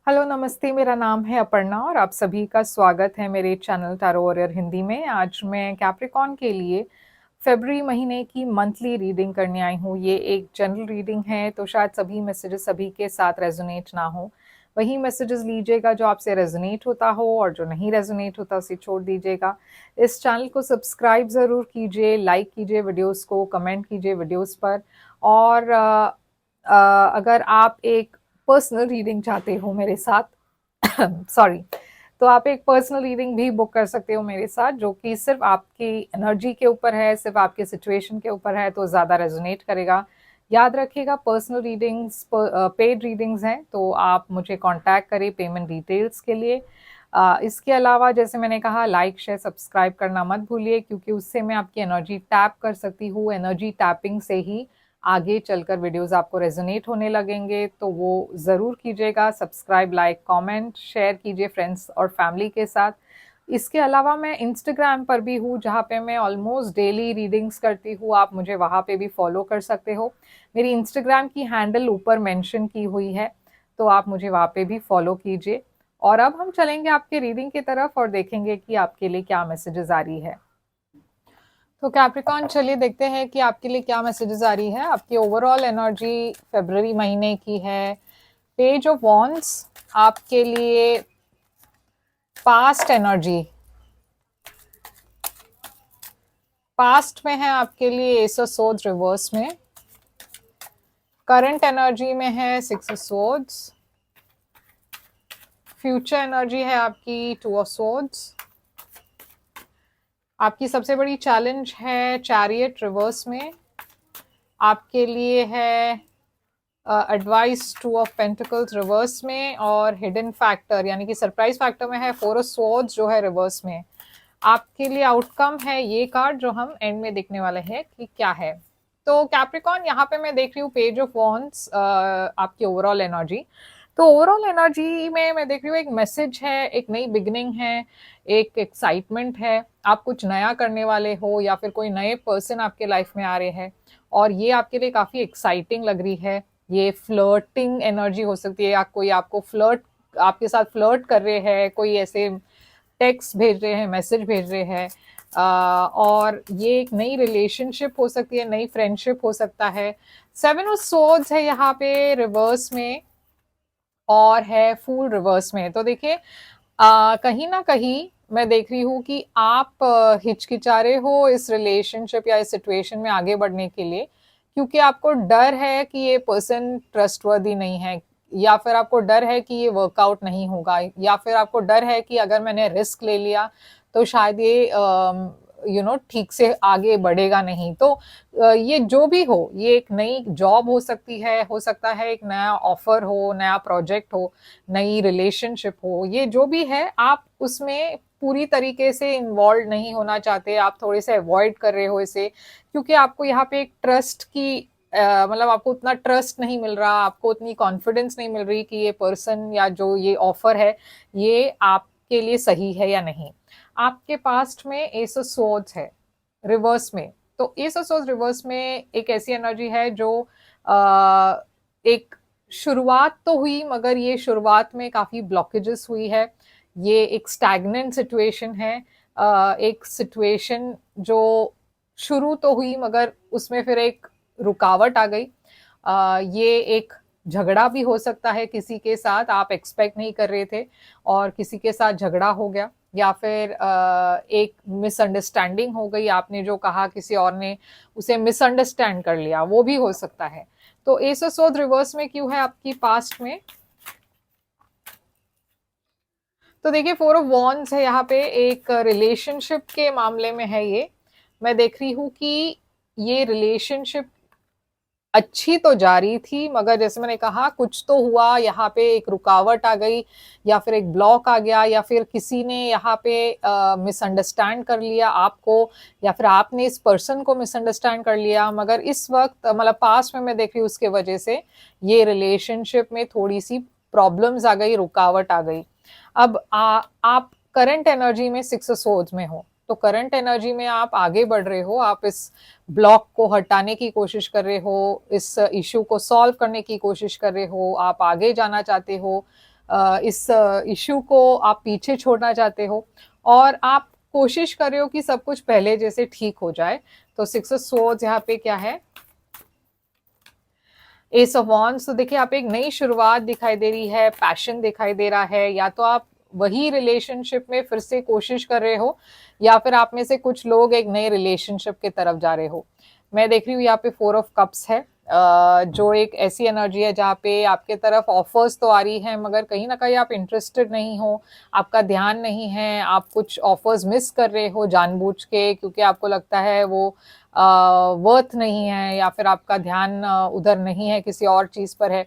Hello, नमस्ते। मेरा नाम है अपर्णा और आप सभी का स्वागत है मेरे चैनल टैरो वॉरियर हिंदी में। आज मैं कैप्रिकॉर्न के लिए फ़रवरी महीने की मंथली रीडिंग करने आई हूँ। ये एक जनरल रीडिंग है, तो शायद सभी मैसेजेस सभी के साथ रेज़ोनेट ना हो। वही मैसेजेस लीजिएगा जो आपसे रेज़ोनेट होता हो और जो नहीं रेज़ोनेट होता उसे छोड़ दीजिएगा। इस चैनल को सब्सक्राइब ज़रूर कीजिए, लाइक कीजिए वीडियोज़ को, कमेंट कीजिए वीडियोज़ पर और अगर आप एक पर्सनल रीडिंग चाहते हो मेरे साथ सॉरी, तो आप एक पर्सनल रीडिंग भी बुक कर सकते हो मेरे साथ, जो कि सिर्फ आपकी एनर्जी के ऊपर है, सिर्फ आपके सिचुएशन के ऊपर है, तो ज़्यादा रेजोनेट करेगा। याद रखिएगा, पर्सनल रीडिंग्स पेड रीडिंग्स हैं, तो आप मुझे कांटेक्ट करें पेमेंट डिटेल्स के लिए। इसके अलावा जैसे मैंने कहा, लाइक शेयर सब्सक्राइब करना मत भूलिए, क्योंकि उससे मैं आपकी एनर्जी टैप कर सकती हूँ। एनर्जी टैपिंग से ही आगे चलकर वीडियोस आपको रेजोनेट होने लगेंगे, तो वो ज़रूर कीजिएगा। सब्सक्राइब, लाइक, कमेंट, शेयर कीजिए फ्रेंड्स और फैमिली के साथ। इसके अलावा मैं इंस्टाग्राम पर भी हूँ, जहाँ पे मैं ऑलमोस्ट डेली रीडिंग्स करती हूँ। आप मुझे वहाँ पे भी फॉलो कर सकते हो। मेरी इंस्टाग्राम की हैंडल ऊपर मेंशन की हुई है, तो आप मुझे वहाँ पे भी फॉलो कीजिए। और अब हम चलेंगे आपके रीडिंग की तरफ और देखेंगे कि आपके लिए क्या मैसेजेस आ रही है। तो कैप्रिकॉर्न, चलिए देखते हैं कि आपके लिए क्या मैसेजेस आ रही है। आपकी ओवरऑल एनर्जी फरवरी महीने की है। पेज ऑफ वॉन्ड्स आपके लिए पास्ट एनर्जी, पास्ट में है आपके लिए एस ऑफ सोर्ड्स रिवर्स में। करंट एनर्जी में है six of swords. Future energy है आपकी टू ऑफ सोर्ड्स। आपकी सबसे बड़ी चैलेंज है चैरियट रिवर्स में। आपके लिए है advice two of pentacles reverse में, और हिडन फैक्टर यानी कि सरप्राइज फैक्टर में है फोर ऑफ स्वॉर्ड्स जो है रिवर्स में। आपके लिए आउटकम है ये कार्ड जो हम एंड में देखने वाले हैं कि क्या है। तो कैप्रिकॉर्न, यहाँ पे मैं देख रही हूँ पेज ऑफ वॉन्ड्स, आपकी ओवरऑल एनर्जी। तो ओवरऑल एनर्जी में मैं देख रही हूँ एक मैसेज है, एक नई बिगिनिंग है, एक एक्साइटमेंट है। आप कुछ नया करने वाले हो या फिर कोई नए पर्सन आपके लाइफ में आ रहे हैं, और ये आपके लिए काफी एक्साइटिंग लग रही है। ये फ्लर्टिंग एनर्जी हो सकती है, या कोई आपको फ्लर्ट, आपके साथ फ्लर्ट कर रहे हैं, कोई ऐसे टेक्स्ट भेज रहे हैं, मैसेज भेज रहे हैं। और ये एक नई रिलेशनशिप हो सकती है, नई फ्रेंडशिप हो सकता है। सेवन ऑफ सोर्ड्स है यहाँ पे रिवर्स में, और है फूल रिवर्स में। तो देखिए, कहीं ना कहीं मैं देख रही हूँ कि आप हिचकिचा रहे हो इस रिलेशनशिप या इस सिचुएशन में आगे बढ़ने के लिए, क्योंकि आपको डर है कि ये पर्सन ट्रस्टवर्दी नहीं है, या फिर आपको डर है कि ये वर्कआउट नहीं होगा, या फिर आपको डर है कि अगर मैंने रिस्क ले लिया तो शायद ये ठीक से आगे बढ़ेगा नहीं। तो ये जो भी हो, ये एक नई जॉब हो सकती है, हो सकता है एक नया ऑफर हो, नया प्रोजेक्ट हो, नई रिलेशनशिप हो। ये जो भी है, आप उसमें पूरी तरीके से इन्वॉल्व नहीं होना चाहते, आप थोड़े से अवॉइड कर रहे हो इसे, क्योंकि आपको यहाँ पे एक ट्रस्ट की मतलब आपको उतना ट्रस्ट नहीं मिल रहा, आपको उतनी कॉन्फिडेंस नहीं मिल रही कि ये पर्सन या जो ये ऑफर है ये आपके लिए सही है या नहीं। आपके पास्ट में एस ऑफ सोर्ड्स है रिवर्स में। तो एस ऑफ सोर्ड्स रिवर्स में एक ऐसी एनर्जी है जो एक शुरुआत तो हुई, मगर ये शुरुआत में काफी ब्लॉकेजेस हुई है। ये एक स्टैग्नेंट सिचुएशन है, एक सिचुएशन जो शुरू तो हुई मगर उसमें फिर एक रुकावट आ गई। ये एक झगड़ा भी हो सकता है किसी के साथ, आप एक्सपेक्ट नहीं कर रहे थे और किसी के साथ झगड़ा हो गया, या फिर एक मिसअंडरस्टैंडिंग हो गई, आपने जो कहा किसी और ने उसे मिसअंडरस्टैंड कर लिया, वो भी हो सकता है। तो एस ऑफ सोर्ड्स रिवर्स में क्यों है आपकी पास्ट में? तो देखिए, फोर ऑफ वॉन्ड्स है यहाँ पे, एक रिलेशनशिप के मामले में है ये। मैं देख रही हूँ कि ये रिलेशनशिप अच्छी तो जा रही थी, मगर जैसे मैंने कहा कुछ तो हुआ यहाँ पे, एक रुकावट आ गई, या फिर एक ब्लॉक आ गया, या फिर किसी ने यहाँ पे मिसअंडरस्टैंड कर लिया आपको, या फिर आपने इस पर्सन को मिसअंडरस्टैंड कर लिया। मगर इस वक्त मतलब पास्ट में मैं देख रही हूँ उसके वजह से ये रिलेशनशिप में थोड़ी सी प्रॉब्लम्स आ गई, रुकावट आ गई। अब आप करंट एनर्जी में सिक्स ऑफ सोर्ड्स में हो, तो करंट एनर्जी में आप आगे बढ़ रहे हो, आप इस ब्लॉक को हटाने की कोशिश कर रहे हो, इस इश्यू को सॉल्व करने की कोशिश कर रहे हो, आप आगे जाना चाहते हो। इस इश्यू को आप पीछे छोड़ना चाहते हो और आप कोशिश कर रहे हो कि सब कुछ पहले जैसे ठीक हो जाए। तो 6 ऑफ स्वॉर्ड्स यहाँ पे क्या है, एस ऑफ वॉन्ड्स। तो देखिए आप एक नई शुरुआत दिखाई दे रही है, पैशन दिखाई दे रहा है, या तो आप वही रिलेशनशिप में फिर से कोशिश कर रहे हो या फिर आप में से कुछ लोग एक नए रिलेशनशिप की तरफ जा रहे हो। मैं देख रही हूँ यहाँ पे 4 ऑफ कप्स है, जो एक ऐसी एनर्जी है जहाँ पे आपके तरफ ऑफर्स तो आ रही है मगर कहीं ना कहीं आप इंटरेस्टेड नहीं हो, आपका ध्यान नहीं है, आप कुछ ऑफर्स मिस कर रहे हो जानबूझ के क्योंकि आपको लगता है वो वर्थ नहीं है या फिर आपका ध्यान उधर नहीं है, किसी और चीज पर है।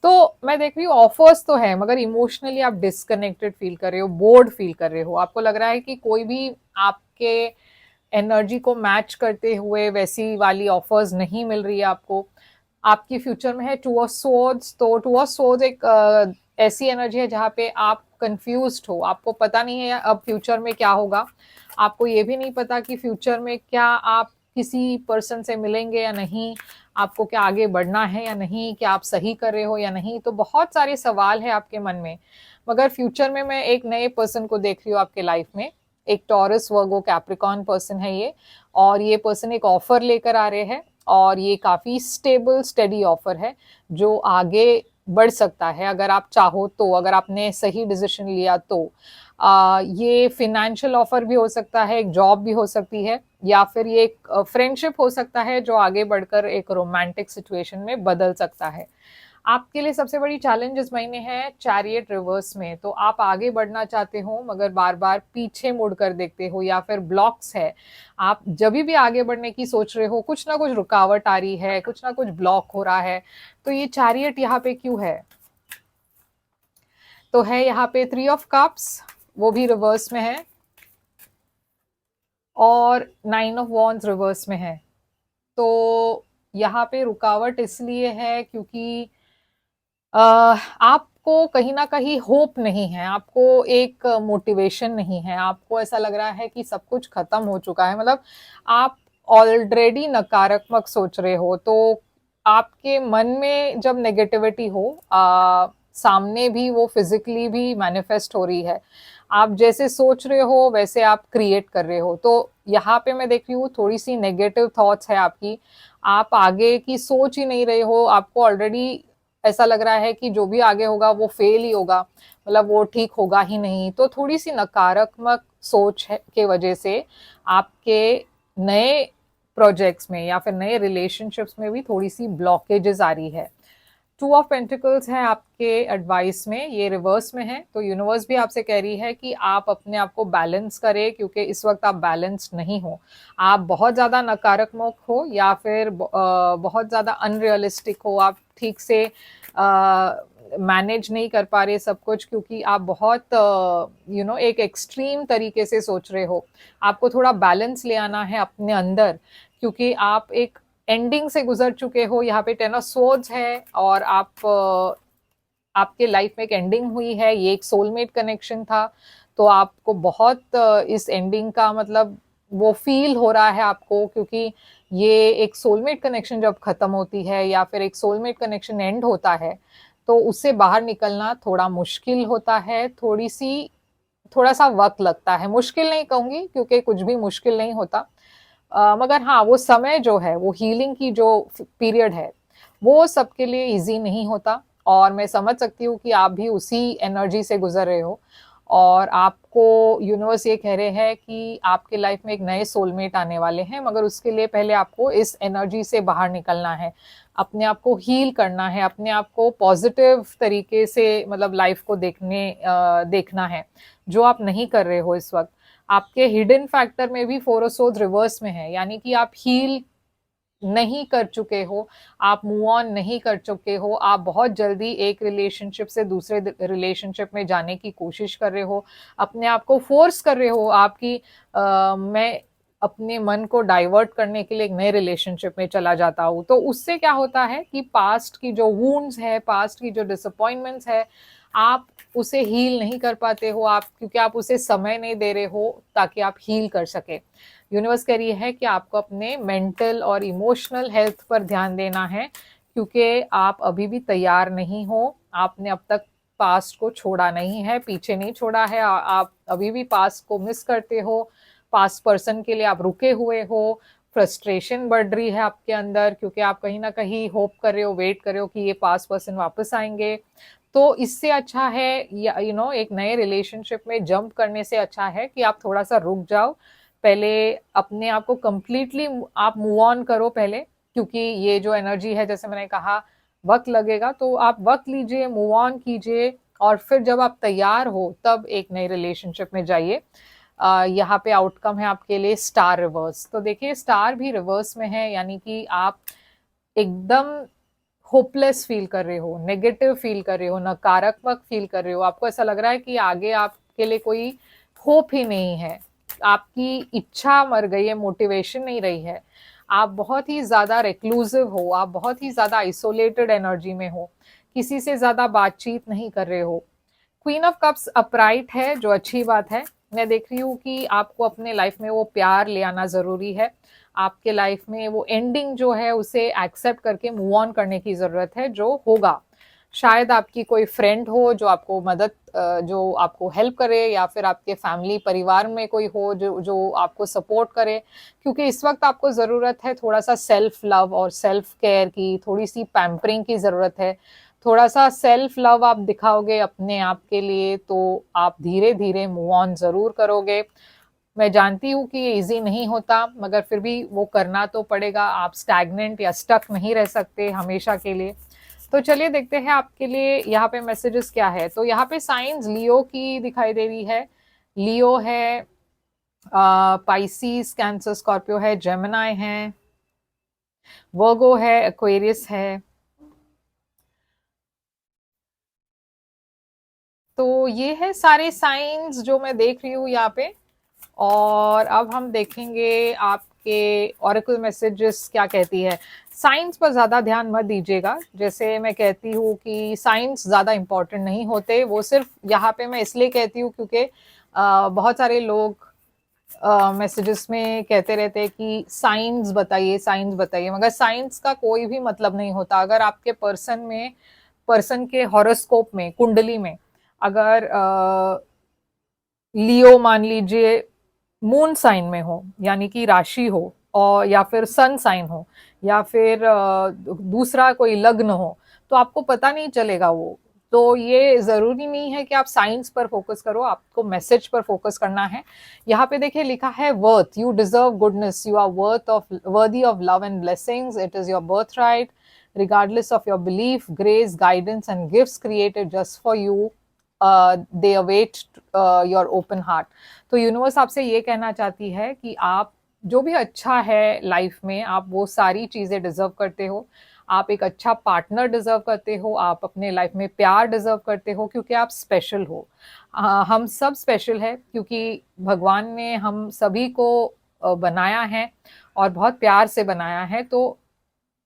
तो मैं देख रही हूँ ऑफर्स तो है मगर इमोशनली आप डिस्कनेक्टेड फील कर रहे हो, बोर्ड फील कर रहे हो, आपको लग रहा है कि कोई भी आपके एनर्जी को मैच करते हुए वैसी वाली ऑफर्स नहीं मिल रही है आपको। आपकी फ्यूचर में है 2 ऑफ स्वॉर्ड्स। तो 2 ऑफ स्वॉर्ड्स एक ऐसी एनर्जी है जहाँ पे आप कंफ्यूज्ड हो, आपको पता नहीं है अब फ्यूचर में क्या होगा, आपको ये भी नहीं पता कि फ्यूचर में क्या आप किसी पर्सन से मिलेंगे या नहीं, आपको क्या आगे बढ़ना है या नहीं, क्या आप सही कर रहे हो या नहीं। तो बहुत सारे सवाल है आपके मन में, मगर फ्यूचर में मैं एक नए पर्सन को देख रही हूँ आपके लाइफ में। एक टॉरस वर्गो कैप्रिकॉर्न पर्सन है ये, और ये पर्सन एक ऑफर लेकर आ रहे हैं और ये काफी स्टेबल स्टेडी ऑफर है जो आगे बढ़ सकता है अगर आप चाहो तो, अगर आपने सही डिसीजन लिया तो। ये फिनेंशियल ऑफर भी हो सकता है, एक जॉब भी हो सकती है, या फिर ये एक फ्रेंडशिप हो सकता है जो आगे बढ़कर एक रोमांटिक सिचुएशन में बदल सकता है। आपके लिए सबसे बड़ी चैलेंज इस महीने है चैरियट रिवर्स में। तो आप आगे बढ़ना चाहते हो मगर बार बार पीछे मुड़कर देखते हो या फिर ब्लॉक्स है, आप जब भी आगे बढ़ने की सोच रहे हो कुछ ना कुछ रुकावट आ रही है, कुछ ना कुछ ब्लॉक हो रहा है। तो ये चैरियट यहाँ पे क्यों है, तो है यहाँ पे 3 ऑफ कप्स, वो भी रिवर्स में है, और 9 ऑफ वॉन्ड्स रिवर्स में है। तो यहाँ पे रुकावट इसलिए है क्योंकि आपको कहीं ना कहीं होप नहीं है, आपको एक मोटिवेशन नहीं है, आपको ऐसा लग रहा है कि सब कुछ खत्म हो चुका है, मतलब आप ऑलरेडी नकारात्मक सोच रहे हो। तो आपके मन में जब नेगेटिविटी हो सामने भी वो फिजिकली भी मैनिफेस्ट हो रही है, आप जैसे सोच रहे हो वैसे आप क्रिएट कर रहे हो। तो यहाँ पे मैं देख रही हूँ थोड़ी सी नेगेटिव थॉट्स है आपकी, आप आगे की सोच ही नहीं रहे हो, आपको ऑलरेडी ऐसा लग रहा है कि जो भी आगे होगा वो फेल ही होगा, मतलब वो ठीक होगा ही नहीं। तो थोड़ी सी नकारात्मक सोच है के वजह से आपके नए प्रोजेक्ट्स में या फिर नए रिलेशनशिप्स में भी थोड़ी सी ब्लॉकेजेस आ रही है। 2 ऑफ पेंटिकल्स है आपके एडवाइस में, ये रिवर्स में है। तो यूनिवर्स भी आपसे कह रही है कि आप अपने आप को बैलेंस करें क्योंकि इस वक्त आप बैलेंस नहीं हो, आप बहुत ज़्यादा नकारात्मक हो या फिर बहुत ज़्यादा अनरियलिस्टिक हो, आप ठीक से मैनेज नहीं कर पा रहे सब कुछ क्योंकि आप बहुत एक एक्सट्रीम तरीके से सोच रहे हो। आपको थोड़ा बैलेंस ले आना है अपने अंदर क्योंकि आप एक एंडिंग से गुजर चुके हो। यहाँ पे 10 ऑफ स्वॉर्ड्स है और आपके लाइफ में एक एंडिंग हुई है, ये एक सोलमेट कनेक्शन था। तो आपको बहुत इस एंडिंग का मतलब वो फील हो रहा है आपको, क्योंकि ये एक सोलमेट कनेक्शन जब खत्म होती है या फिर एक सोलमेट कनेक्शन एंड होता है तो उससे बाहर निकलना थोड़ा मुश्किल होता है, थोड़ा सा वक्त लगता है। मुश्किल नहीं कहूंगी क्योंकि कुछ भी मुश्किल नहीं होता, मगर हाँ वो समय जो है, वो हीलिंग की जो पीरियड है वो सबके लिए इजी नहीं होता। और मैं समझ सकती हूँ कि आप भी उसी एनर्जी से गुजर रहे हो और आपको यूनिवर्स ये कह रहे हैं कि आपके लाइफ में एक नए सोलमेट आने वाले हैं, मगर उसके लिए पहले आपको इस एनर्जी से बाहर निकलना है, अपने आप को हील करना है, अपने आप को पॉजिटिव तरीके से मतलब लाइफ को देखना है, जो आप नहीं कर रहे हो इस वक्त। आपके हिडन फैक्टर में भी 4 ऑफ सोर्ड्स रिवर्स में है, यानी कि आप हील नहीं कर चुके हो, आप मूव ऑन नहीं कर चुके हो, आप बहुत जल्दी एक रिलेशनशिप से दूसरे रिलेशनशिप में जाने की कोशिश कर रहे हो, अपने आप को फोर्स कर रहे हो आपकी मैं अपने मन को डाइवर्ट करने के लिए एक नए रिलेशनशिप में चला जाता हूँ। तो उससे क्या होता है कि पास्ट की जो वुंड्स है, पास्ट की जो डिसअपॉइंटमेंट्स है, आप उसे हील नहीं कर पाते हो, आप क्योंकि आप उसे समय नहीं दे रहे हो ताकि आप हील कर सके। यूनिवर्स कह रही है कि आपको अपने मेंटल और इमोशनल हेल्थ पर ध्यान देना है क्योंकि आप अभी भी तैयार नहीं हो, आपने अब तक पास्ट को छोड़ा नहीं है, पीछे नहीं छोड़ा है, आप अभी भी पास्ट को मिस करते हो, पास्ट पर्सन के लिए आप रुके हुए हो, फ्रस्ट्रेशन बढ़ रही है आपके अंदर क्योंकि आप कहीं ना कहीं होप कर रहे हो, वेट कर रहे हो कि ये पास्ट पर्सन वापस आएंगे। तो इससे अच्छा है एक नए रिलेशनशिप में जंप करने से अच्छा है कि आप थोड़ा सा रुक जाओ, पहले अपने आप को कंप्लीटली आप मूव ऑन करो पहले, क्योंकि ये जो एनर्जी है जैसे मैंने कहा वक्त लगेगा, तो आप वक्त लीजिए, मूव ऑन कीजिए, और फिर जब आप तैयार हो तब एक नई रिलेशनशिप में जाइए। यहाँ पे आउटकम है आपके लिए स्टार रिवर्स। तो देखिए स्टार भी रिवर्स में है, यानी कि आप एकदम होपलेस फील कर रहे हो, नेगेटिव फील कर रहे हो, नकारात्मक फील कर रहे हो, आपको ऐसा लग रहा है कि आगे आपके लिए कोई होप ही नहीं है, आपकी इच्छा मर गई है, मोटिवेशन नहीं रही है, आप बहुत ही ज्यादा रिक्लूसिव हो, आप बहुत ही ज्यादा आइसोलेटेड एनर्जी में हो, किसी से ज्यादा बातचीत नहीं कर रहे हो। क्वीन ऑफ कप्स अपराइट है, जो अच्छी बात है। मैं देख रही हूँ कि आपको अपने लाइफ में वो प्यार ले आना जरूरी है, आपके लाइफ में वो एंडिंग जो है उसे एक्सेप्ट करके मूव ऑन करने की जरूरत है, जो होगा। शायद आपकी कोई फ्रेंड हो जो आपको जो आपको हेल्प करे, या फिर आपके फैमिली परिवार में कोई हो जो जो आपको सपोर्ट करे, क्योंकि इस वक्त आपको ज़रूरत है थोड़ा सा सेल्फ लव और सेल्फ केयर की, थोड़ी सी पैम्परिंग की ज़रूरत है। थोड़ा सा सेल्फ लव आप दिखाओगे अपने आप के लिए तो आप धीरे धीरे मूव ऑन ज़रूर करोगे। मैं जानती हूँ कि ये इजी नहीं होता, मगर फिर भी वो करना तो पड़ेगा, आप स्टैग्नेंट या स्टक नहीं रह सकते हमेशा के लिए। तो चलिए देखते हैं आपके लिए यहाँ पे मैसेजेस क्या है। तो यहाँ पे साइंस लियो की दिखाई दे रही है, लियो है, पाइसिस, कैंसर, स्कॉर्पियो है, जेमिनाई है, वर्गो है, एक्वेरियस है। तो ये है सारे साइंस जो मैं देख रही हूँ यहाँ पे। और अब हम देखेंगे आपके ऑरेकल मैसेजेस क्या कहती है। साइंस पर ज़्यादा ध्यान मत दीजिएगा, जैसे मैं कहती हूँ कि साइंस ज़्यादा इम्पोर्टेंट नहीं होते, वो सिर्फ यहाँ पे मैं इसलिए कहती हूँ क्योंकि बहुत सारे लोग मैसेजेस में कहते रहते हैं कि साइंस बताइए, साइंस बताइए, मगर साइंस का कोई भी मतलब नहीं होता। अगर आपके पर्सन के हॉरोस्कोप में, कुंडली में अगर लियो मान लीजिए मून साइन में हो, यानी कि राशि हो, और या फिर सन साइन हो, या फिर दूसरा कोई लग्न हो, तो आपको पता नहीं चलेगा वो। तो ये जरूरी नहीं है कि आप साइंस पर फोकस करो, आपको मैसेज पर फोकस करना है। यहाँ पे देखिए लिखा है worth, you deserve goodness, you are worthy of love and blessings, it is your birth right, regardless of your belief, grace, guidance and gifts created just for you, they await your open heart। तो universe आपसे ये कहना चाहती है कि आप जो भी अच्छा है लाइफ में, आप वो सारी चीज़ें डिजर्व करते हो। आप एक अच्छा पार्टनर डिजर्व करते हो, आप अपने लाइफ में प्यार डिजर्व करते हो, क्योंकि आप स्पेशल हो। हम सब स्पेशल है, क्योंकि भगवान ने हम सभी को बनाया है और बहुत प्यार से बनाया है। तो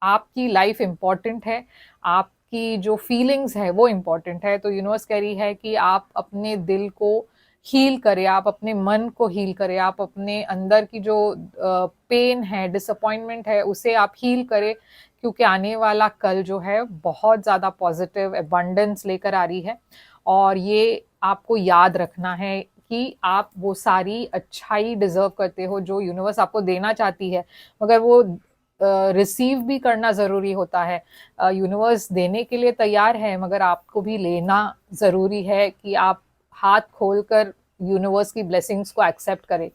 आपकी लाइफ इम्पॉर्टेंट है, आपकी जो फीलिंग्स है वो इम्पॉर्टेंट है। तो यूनिवर्स कह रही है कि आप अपने दिल को हील करें, आप अपने मन को हील करें, आप अपने अंदर की जो पेन है, डिसअपॉइंटमेंट है, उसे आप हील करें, क्योंकि आने वाला कल जो है बहुत ज़्यादा पॉजिटिव एबंडेंस लेकर आ रही है। और ये आपको याद रखना है कि आप वो सारी अच्छाई डिजर्व करते हो जो यूनिवर्स आपको देना चाहती है, मगर वो रिसीव भी करना ज़रूरी होता है। यूनिवर्स देने के लिए तैयार है, मगर आपको भी लेना ज़रूरी है कि आप हाथ खोलकर यूनिवर्स की ब्लेसिंग्स को एक्सेप्ट करें।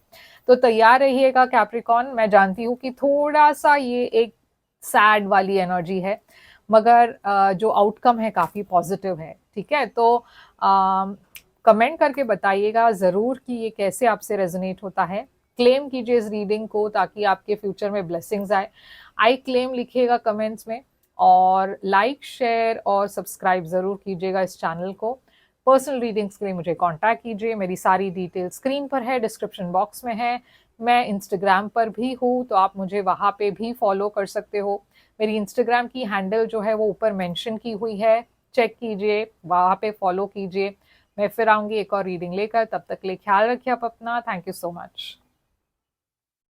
तो तैयार रहिएगा कैप्रिकॉन। मैं जानती हूँ कि थोड़ा सा ये एक सैड वाली एनर्जी है, मगर जो आउटकम है काफ़ी पॉजिटिव है। ठीक है, तो कमेंट करके बताइएगा ज़रूर कि ये कैसे आपसे रेजोनेट होता है। क्लेम कीजिए इस रीडिंग को ताकि आपके फ्यूचर में ब्लेसिंग्स आए। आई क्लेम लिखिएगा कमेंट्स में, और लाइक, शेयर और सब्सक्राइब ज़रूर कीजिएगा इस चैनल को। पर्सनल रीडिंग्स के लिए मुझे कांटेक्ट कीजिए, मेरी सारी डिटेल स्क्रीन पर है, डिस्क्रिप्शन बॉक्स में है। मैं इंस्टाग्राम पर भी हूँ, तो आप मुझे वहाँ पे भी फॉलो कर सकते हो। मेरी इंस्टाग्राम की हैंडल जो है वो ऊपर मेंशन की हुई है, चेक कीजिए, वहाँ पे फॉलो कीजिए। मैं फिर आऊँगी एक और रीडिंग लेकर, तब तक के लिए ख्याल रखिए आप अपना। Thank you so much.